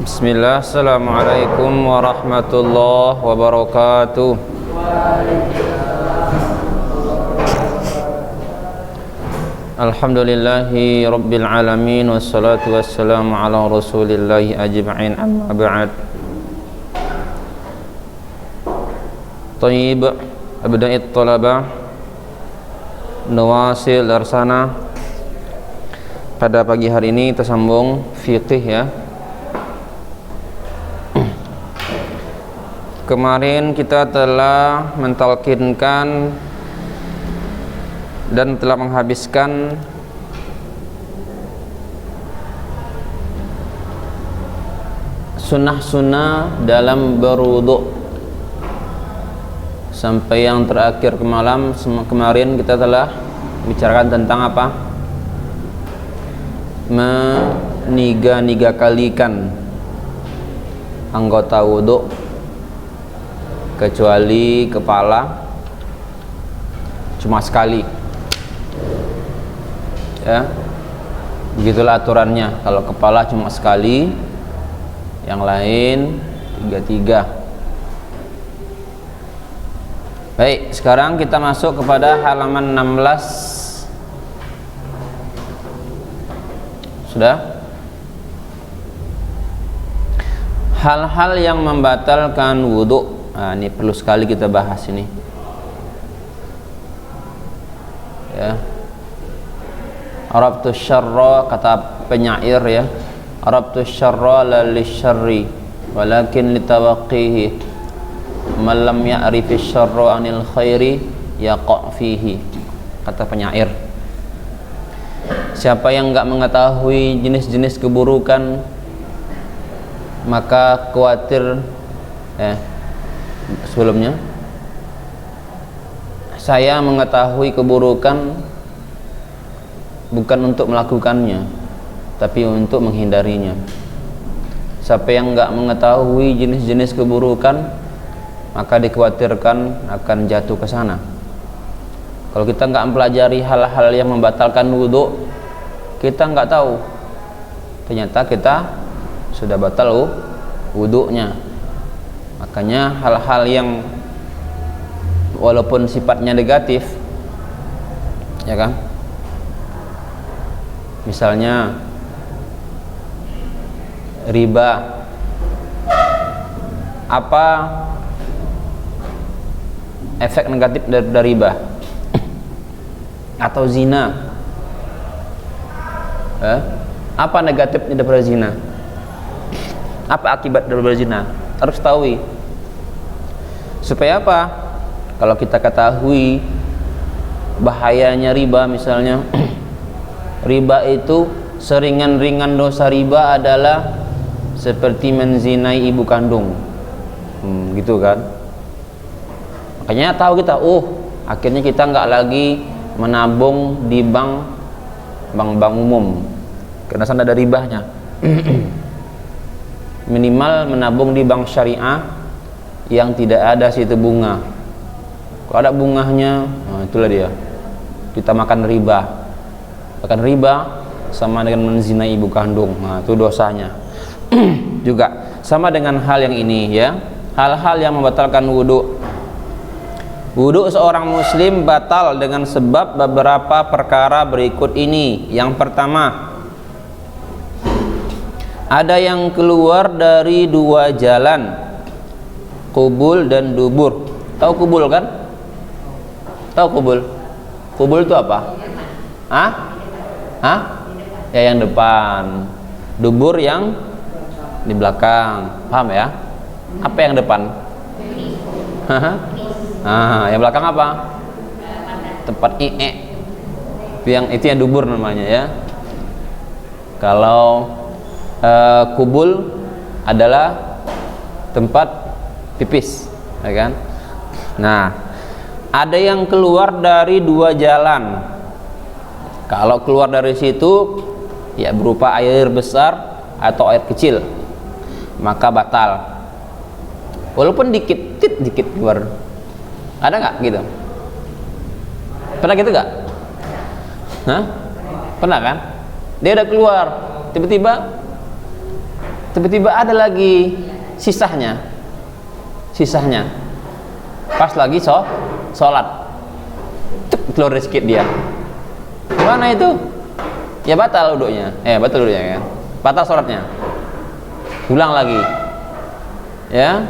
Bismillah, assalamualaikum warahmatullahi wabarakatuh. Alhamdulillahi rabbil alamin, wassalatu wassalamu ala rasulillahi ajma'in, amma ba'd. Tayyib, abda'it talabah, nawasil darsana. Pada pagi hari ini kita sambung fiqih ya. Kemarin kita telah mentalkinkan dan telah menghabiskan sunnah-sunnah dalam berwudu sampai yang terakhir kemarin kita telah bicarakan tentang apa? Meniga-niga kalikan anggota wudu kecuali kepala cuma sekali ya, begitulah aturannya. Kalau kepala cuma sekali, yang lain 3-3. Baik, sekarang kita masuk kepada halaman 16. Sudah? Hal-hal yang membatalkan wudu. Nah, ini perlu sekali kita bahas ini. Ya. Arabtu syarra, kata penyair ya. Arabtu syarra la lisyarri walakin litawaqqihi. Man lam ya'rifi syarra 'anil khairi yaqa' fihi. Kata penyair. Siapa yang enggak mengetahui jenis-jenis keburukan, maka khawatir sebelumnya saya mengetahui keburukan bukan untuk melakukannya tapi untuk menghindarinya. Siapa yang enggak mengetahui jenis-jenis keburukan, maka dikhawatirkan akan jatuh ke sana. Kalau kita enggak mempelajari hal-hal yang membatalkan wudu, kita enggak tahu ternyata kita sudah batal wudunya. Makanya hal-hal yang walaupun sifatnya negatif, ya kan? Misalnya riba. Apa efek negatif dari riba? Atau zina? Apa negatifnya daripada zina? Apa akibat daripada zina? Harus ketahui. Supaya apa? Kalau kita ketahui bahayanya riba, misalnya riba itu seringan-ringan dosa riba adalah seperti menzinai ibu kandung, gitu kan? Makanya tahu kita, akhirnya kita nggak lagi menabung di bank umum karena sana ada ribanya. Minimal menabung di bank syariah yang tidak ada situ bunga. Kalau ada bunganya, itulah dia, kita makan riba. Makan riba sama dengan menzinai ibu kandung. Nah, itu dosanya. Juga sama dengan hal yang ini ya. Hal-hal yang membatalkan wudu. Wudu seorang muslim batal dengan sebab beberapa perkara berikut ini. Yang pertama, ada yang keluar dari dua jalan, qubul dan dubur. Tahu qubul kan? Tahu qubul? Qubul itu apa? Ya yang depan. Dubur yang di belakang. Paham ya? Apa yang depan? Yang belakang apa? Tempat itu yang dubur namanya ya. Kalau kubul adalah tempat pipis, ya kan? Nah, ada yang keluar dari dua jalan. Kalau keluar dari situ ya berupa air besar atau air kecil, maka batal. Walaupun dikit keluar. Ada nggak gitu? Pernah gitu nggak? Pernah kan? Dia udah keluar, tiba-tiba tiba-tiba ada lagi sisanya pas lagi sholat keluar sedikit dia. Gimana itu? Ya batal wuduknya kan, batal sholatnya, ulang lagi ya,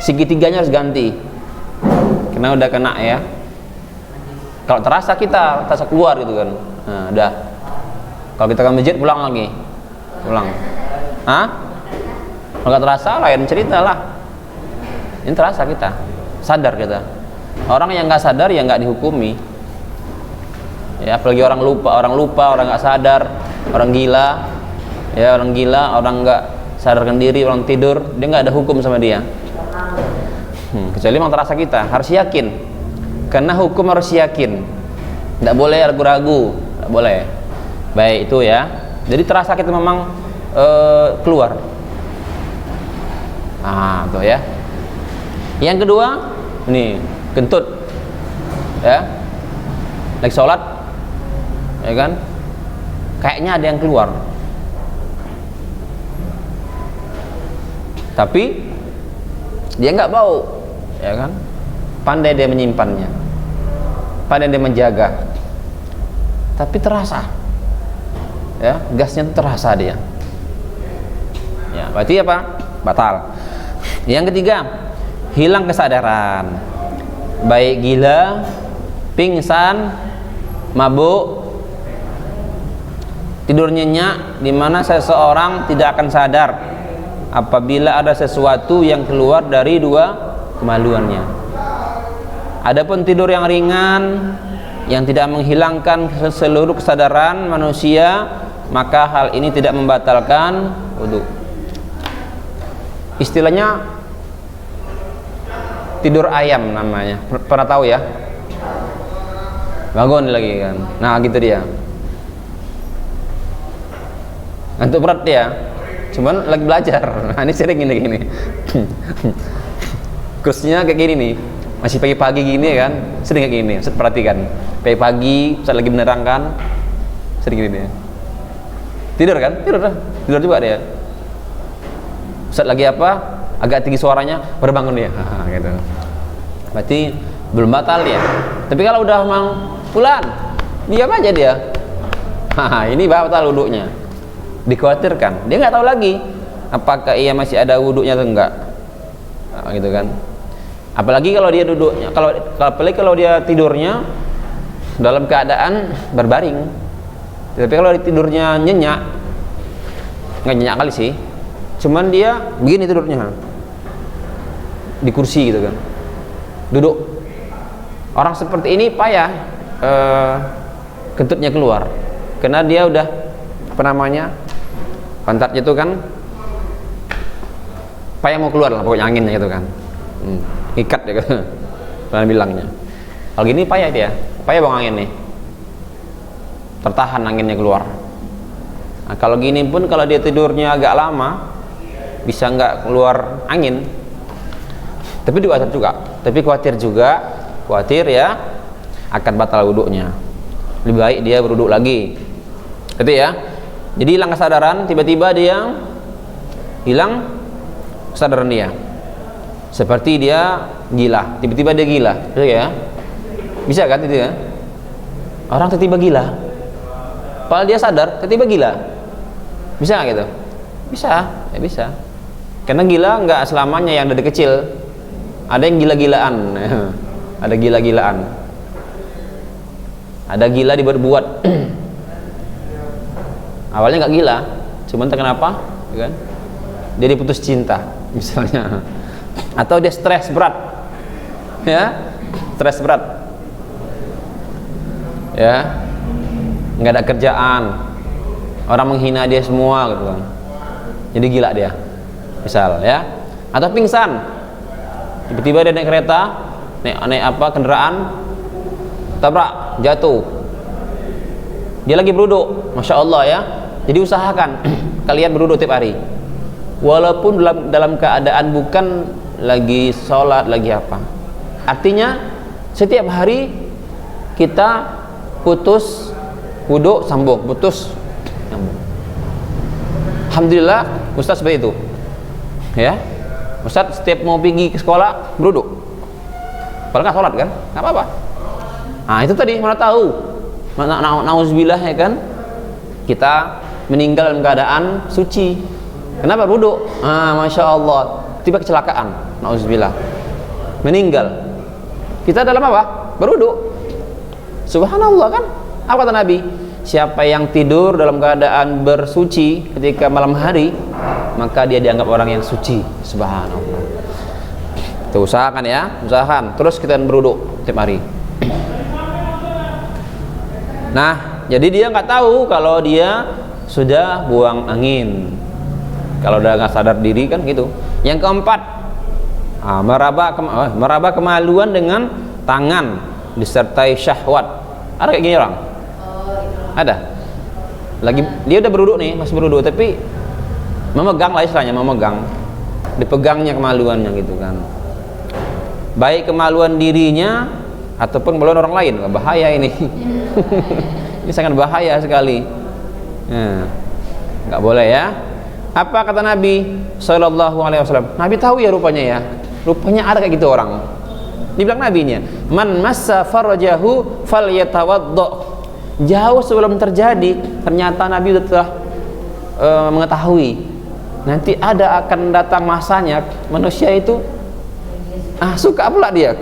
segitiganya harus ganti karena udah kena ya. Kalau terasa keluar gitu kan, nah udah. Kalau kita ke masjid pulang lagi, kalau nggak terasa lain cerita lah. Ini terasa, kita sadar kita. Orang yang nggak sadar ya nggak dihukumi ya, apalagi orang lupa, orang nggak sadar, orang gila ya, orang nggak sadarkan diri, orang tidur, dia nggak ada hukum sama dia. Kecuali memang terasa, kita harus yakin, karena hukum harus yakin, nggak boleh ragu-ragu, nggak boleh. Baik, itu ya. Jadi terasa kita memang keluar. Nah, tuh ya. Yang kedua, nih kentut, ya, lagi sholat, ya kan? Kayaknya ada yang keluar, tapi dia nggak bau, ya kan? Pandai dia menyimpannya, pandai dia menjaga, tapi terasa, ya, gasnya terasa dia. Ya, berarti apa? Batal. Yang ketiga, hilang kesadaran, baik gila, pingsan, mabuk, tidur nyenyak, di mana seseorang tidak akan sadar apabila ada sesuatu yang keluar dari dua kemaluannya. Adapun tidur yang ringan yang tidak menghilangkan seluruh kesadaran manusia, maka hal ini tidak membatalkan wudu. Istilahnya tidur ayam namanya, pernah tahu ya? Bangun lagi kan, nah gitu dia, ngantuk berat dia, cuman lagi belajar. Nah ini sering gini kursnya kayak gini nih, masih pagi-pagi gini kan, sering kayak gini. Ustaz perhatikan, pagi-pagi Ustaz lagi menerangkan, sering gini dia, tidur kan, tidur juga dia. Ustaz lagi apa, agak tinggi suaranya, baru bangun dia, gitu. Berarti belum batal ya. Tapi kalau udah memang pulang, diam aja dia, ini batal wuduknya. Dikhawatirkan, dia nggak tahu lagi apakah ia masih ada wuduknya atau enggak, gitu kan. Apalagi kalau dia duduknya, apalagi kalau dia tidurnya dalam keadaan berbaring. Tapi kalau tidurnya nyenyak, nggak nyenyak kali sih, cuman dia begini tidurnya di kursi gitu kan, duduk. Orang seperti ini payah kentutnya keluar, karena dia udah apa namanya, pantatnya itu kan payah mau keluar lah, pokoknya anginnya gitu kan, ikat ya kan, kalian bilangnya. Kalau gini payah dia, payah buang angin nih, tertahan anginnya keluar. Nah, kalau gini pun kalau dia tidurnya agak lama, bisa nggak keluar angin. Tapi khawatir ya akan batal wuduknya. Lebih baik dia berwuduk lagi, gitu ya. Jadi hilang kesadaran, tiba-tiba dia hilang kesadaran dia, seperti dia gila, tiba-tiba dia gila, gitu ya. Bisa kan itu ya? Orang tiba-tiba gila, padahal dia sadar, tiba-tiba gila. Bisa nggak gitu? Bisa, ya bisa. Karena gila nggak selamanya yang dari kecil. Ada yang gila-gilaan, ada gila-gilaan, ada gila dibuat-buat. Awalnya nggak gila, cuman kenapa, kan? Dia diputus cinta, misalnya, atau dia stres berat, ya, stres berat, ya, nggak ada kerjaan, orang menghina dia semua, gitu kan. Jadi gila dia, misal, ya, atau pingsan. Tiba-tiba dia naik kereta, naik apa, kendaraan, tabrak, jatuh. Dia lagi beruduk, masya Allah ya. Jadi usahakan kalian beruduk tiap hari, walaupun dalam keadaan bukan lagi sholat, lagi apa. Artinya setiap hari kita putus wuduk sambung, putus sambung. Alhamdulillah Ustaz seperti itu ya. Ustaz setiap mau pergi ke sekolah berwudu, padahal nggak sholat kan, nggak apa-apa. Nah itu tadi, mana tahu nauzubillah ya kan, kita meninggal dalam keadaan suci, kenapa berwudu? Masya Allah, tiba kecelakaan, nauzubillah, meninggal, kita dalam apa? Berwudu. Subhanallah kan, apa kata Nabi? Siapa yang tidur dalam keadaan bersuci ketika malam hari, maka dia dianggap orang yang suci. Subhanallah. Tuh, usahakan ya, usahakan. Terus kita berwudu tiap hari. Nah, jadi dia nggak tahu kalau dia sudah buang angin. Kalau udah nggak sadar diri kan gitu. Yang keempat, meraba kemaluan dengan tangan disertai syahwat. Ada kayak gini orang? Ada. Lagi dia udah berwudu nih, masih berwudu tapi memegang lah istilahnya, memegang, dipegangnya kemaluannya gitu kan. Baik kemaluan dirinya ataupun kemaluan orang lain. Bahaya ini. Ini sangat bahaya sekali. Nggak boleh ya. Apa kata Nabi Sallallahu Alaihi Wasallam? Nabi tahu ya rupanya ya. Rupanya ada kayak gitu orang. Dibilang nabinya, man massa farajahu falyatawaddo. Jauh sebelum terjadi, ternyata Nabi sudah telah mengetahui nanti akan datang masanya manusia itu suka pula dia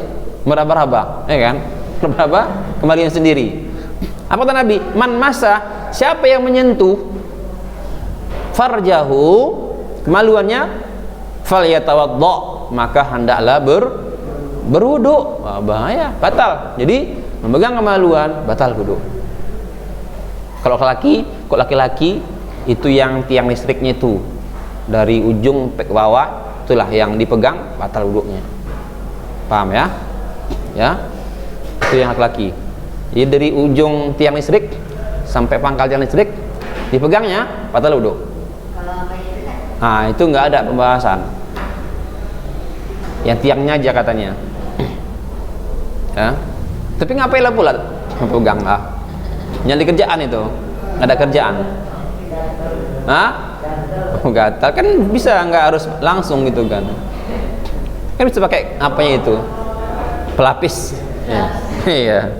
meraba-raba, ya kan? Meraba kemaluannya sendiri. Apa kata Nabi? Man massa, siapa yang menyentuh farjahu, kemaluannya, falyatawaddo, maka hendaklah berwudu. Bahaya, batal. Jadi memegang kemaluan batal wudu. Kalau laki-laki itu yang tiang listriknya itu dari ujung ke bawah, itulah yang dipegang, batal wudunya. Paham ya? Ya, itu yang laki-laki. Jadi dari ujung tiang listrik sampai pangkal tiang listrik dipegangnya, batal wudu. Itu nggak ada pembahasan. Yang tiangnya aja katanya. Ya. Tapi ngapain lah pula memegang nyali kerjaan itu, nggak ada kerjaan. Gatal kan bisa, nggak harus langsung gitu kan. Kan bisa pakai apanya itu, pelapis. Iya.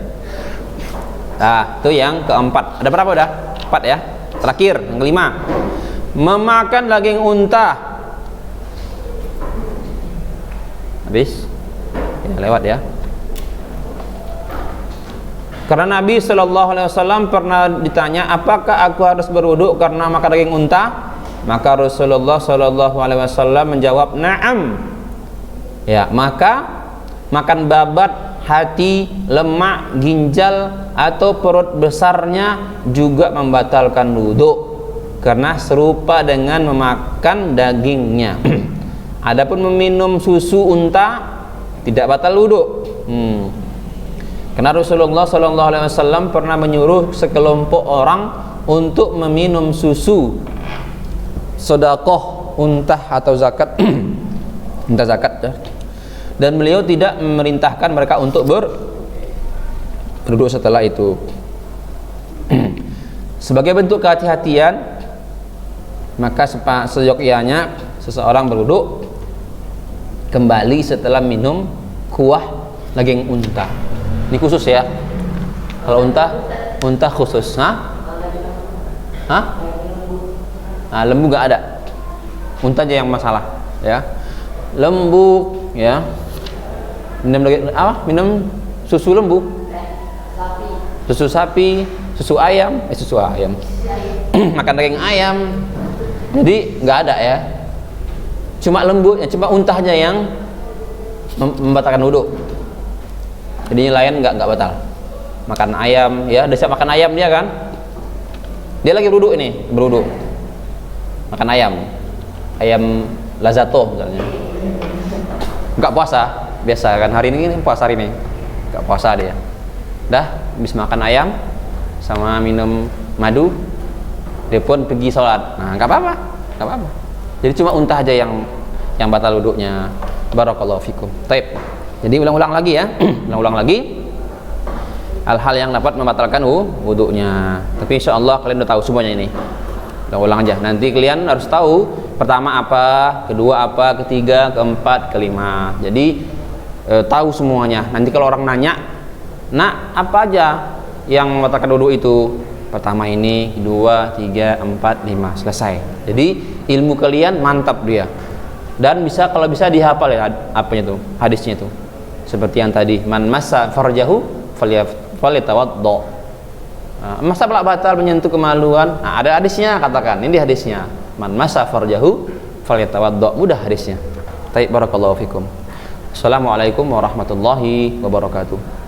Itu yang keempat. Ada berapa udah? 4 ya. Terakhir yang kelima, memakan daging unta. Habis ya, lewat ya. Karena Nabi Shallallahu Alaihi Wasallam pernah ditanya, apakah aku harus berwudu karena makan daging unta? Maka Rasulullah Shallallahu Alaihi Wasallam menjawab, na'am. Ya, maka makan babat, hati, lemak, ginjal atau perut besarnya juga membatalkan wudu karena serupa dengan memakan dagingnya. Adapun meminum susu unta tidak batal wudu. Karena Rasulullah Sallallahu Alaihi Wasallam pernah menyuruh sekelompok orang untuk meminum susu sedekah unta atau zakat, unta zakat ya. Dan beliau tidak memerintahkan mereka untuk berwudu setelah itu. Sebagai bentuk kehati-hatian, maka seyogyanya seseorang berwudu kembali setelah minum kuah daging unta. Ini khusus ya. Kalau unta khusus. Lembu nggak ada. Unta aja yang masalah ya. Lembu ya. Minum susu lembu. Susu sapi, susu ayam, makan daging ayam. Jadi nggak ada ya. Cuma lembu, cuma unta aja yang membatalkan wudu. Jadi yang lain nggak batal. Makan ayam ya, udah siap makan ayam dia kan? Dia lagi berwudu ini, berwudu. Makan ayam lazato misalnya. Nggak puasa, biasa kan hari ini puasa hari ini. Nggak puasa dia. Dah habis makan ayam sama minum madu, dia pun pergi sholat. Nah, nggak apa-apa. Jadi cuma unta aja yang batal wudunya. Barakallahu fikum. Taib. Jadi ulang-ulang lagi ya. Ulang-ulang lagi hal-hal yang dapat membatalkan wudunya. Tapi insya Allah kalian udah tahu semuanya ini Kita ulang aja. Nanti kalian harus tahu pertama apa, kedua apa, ketiga, keempat, kelima. Jadi tahu semuanya. Nanti kalau orang nanya, nak apa aja yang membatalkan wudu itu? Pertama ini, kedua, tiga, empat, lima, selesai. Jadi ilmu kalian mantap dia. Dan bisa kalau bisa dihafal ya apanya tuh, hadisnya itu. Seperti yang tadi, man massa farjahu falyatawaddo. Masa pelak batal menyentuh kemaluan, nah, ada hadisnya, katakan ini hadisnya, man massa farjahu falyatawaddo, mudah hadisnya. Baik, barakallahu fikum. Assalamualaikum warahmatullahi wabarakatuh.